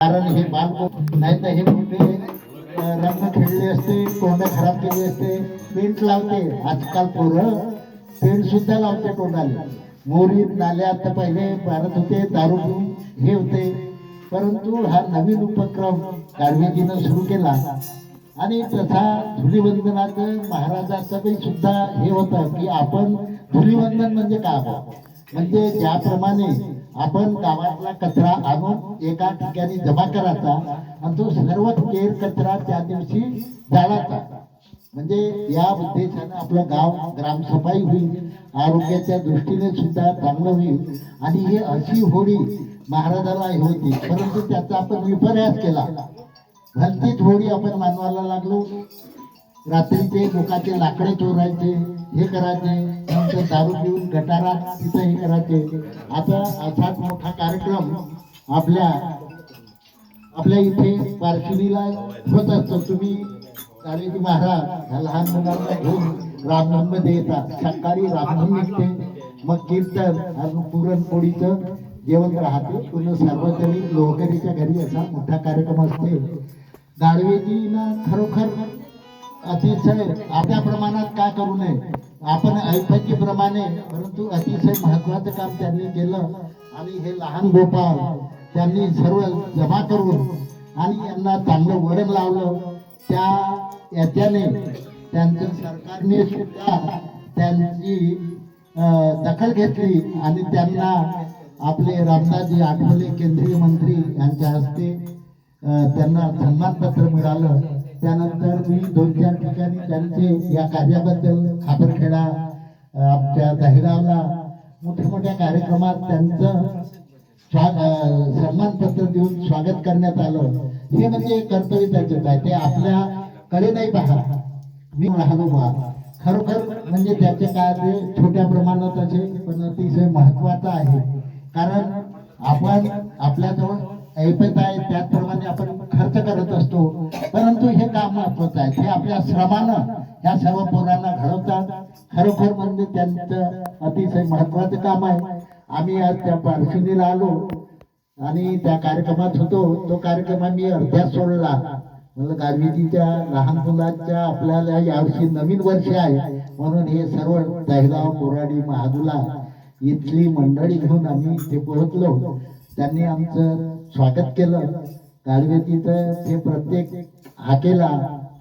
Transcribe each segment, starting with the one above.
कारण हे बालक नाही तर हे मोठे रंग खेळले असते, तोंड खराब केले असते, पेंट लावते. आजकाल पोरं पेंट सुद्धा लावते तोंडाला. मोरीत नाल्यात पहिले मारत होते, दारू पिऊन हे होते. परंतु हा नवीन उपक्रम गाडगेजीनं सुरू केला आणि तसा धुलीवंदनाचं महाराजाचं सुद्धा हे होतं की आपण धुलीवंदन म्हणजे काय, म्हणजे ज्याप्रमाणे आपण गावातला कचरा आणून एका ठिकाणी जमा करायचा आणि तो सर्व केर कचरा त्या दिवशी जाळायचा. म्हणजे या उद्देशाने आपलं गाव ग्रामसफाई होईल, आरोग्याच्या दृष्टीने सुद्धा चांगलं होईल. आणि ही अशी होळी महाराजाला होती, परंतु त्याचा आपण विपर्यास केला. भलतीच होळी आपण मानवायला लागलो. रात्रीचे लोकांचे लाकडे चोरायचे, हे करायचे, नंतर दारू पिऊन गटारात तिथं हे करायचे. आता असाच मोठा कार्यक्रम आपल्या इथे पार्शिवनीला होत असतो. तुम्ही गाडगेजी महाराज लहान मुलांना घेऊन रामनवमीमध्ये येतात. सकाळी रामनवमी निघते, मग कीर्तन आणि पुरणपोळीचं जेवण राहते. पुन्हा सार्वजनिक लोहकरीच्या घरी असा मोठा कार्यक्रम असते. गाडगेजींना खरोखर अतिशय आपल्या प्रमाणात काय करू नये, आपण ऐपतीप्रमाणे, परंतु अतिशय महत्वाचं काम त्यांनी केलं. आणि हे लहान गोपाळ त्यांनी सर्व जमा करून आणि यांना चांगलं वळण लावलं. त्या याच्याने त्यांच्या सरकारने सुद्धा त्यांची दखल घेतली आणि त्यांना आपले रामदासजी आठवले केंद्रीय मंत्री यांच्या हस्ते त्यांना सन्मानपत्र मिळालं. त्यानंतर मी 2-4 ठिकाणी त्यांचे या कार्याबद्दल खापरखेडा, आमच्या दहेगावला मोठ्या कार्यक्रमात त्यांचं सन्मानपत्र देऊन स्वागत करण्यात आलं. हे म्हणजे कर्तव्य त्याचे काय, ते आपल्याकडे नाही पाहत. मी राहिलो बा खरोखर म्हणजे त्याचे काय ते छोट्या प्रमाणात असेल, पण अतिशय महत्वाचं आहे. कारण आपण आपल्याजवळ ऐपत आहे, त्याचप्रमाणे आपण खर्च करत असतो. परंतु हे काम महत्वाचं आहे, हे आपल्या श्रमानं ह्या सर्व पोरांना घडवतात. खरोखर म्हणजे त्यांचं अतिशय महत्वाचं काम आहे. आम्ही आज त्या पार्शिवनीला आलो आणि त्या कार्यक्रमात होतो. तो कार्यक्रम आम्ही अर्ध्यात सोडला. म्हणजे गाडगेजीच्या लहान मुलांच्या आपल्याला यावर्षी नवीन वर्ष आहे म्हणून हे सर्व दहेगाव, कोराडी, महादुला इथली मंडळी घेऊन आम्ही ते पोहोचलो. त्यांनी आमचं स्वागत केलं. गाडगेजीचं ते प्रत्येक हाकेला,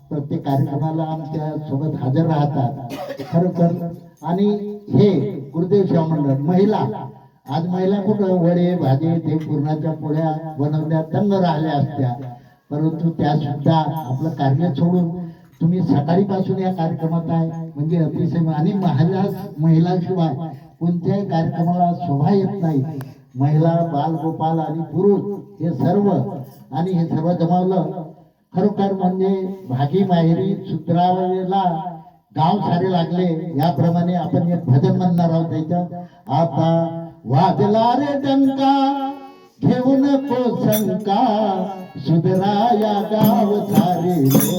प्रत्येक कार्यक्रमाला आमच्या सोबत हजर राहतात खरोखर. आणि हे गुरुदेव सेवा मंडळ महिला, आज महिला कुठं वडे भाजी ते पुरणाच्या पोळ्या बनवल्या दंग राहिल्या असत्या, परंतु त्या सुद्धा आपलं कार्य सोडून तुम्ही सकाळीपासून या कार्यक्रमात आहे म्हणजे अतिशय. आणि महिलांशिवाय कोणत्याही कार्यक्रमाला शोभा येत नाही. महिला, बाल, गोपाल आणि पुरुष हे सर्व, आणि हे सर्व जमावलं खरोखर म्हणजे भागी माहेरी सुधरावेला गाव सारे लागले. याप्रमाणे आपण एक भजन म्हणणार आहोत. त्याच्यात आता वाजला रे डंका घेऊ नको शंका, सुधराया गाव सारे.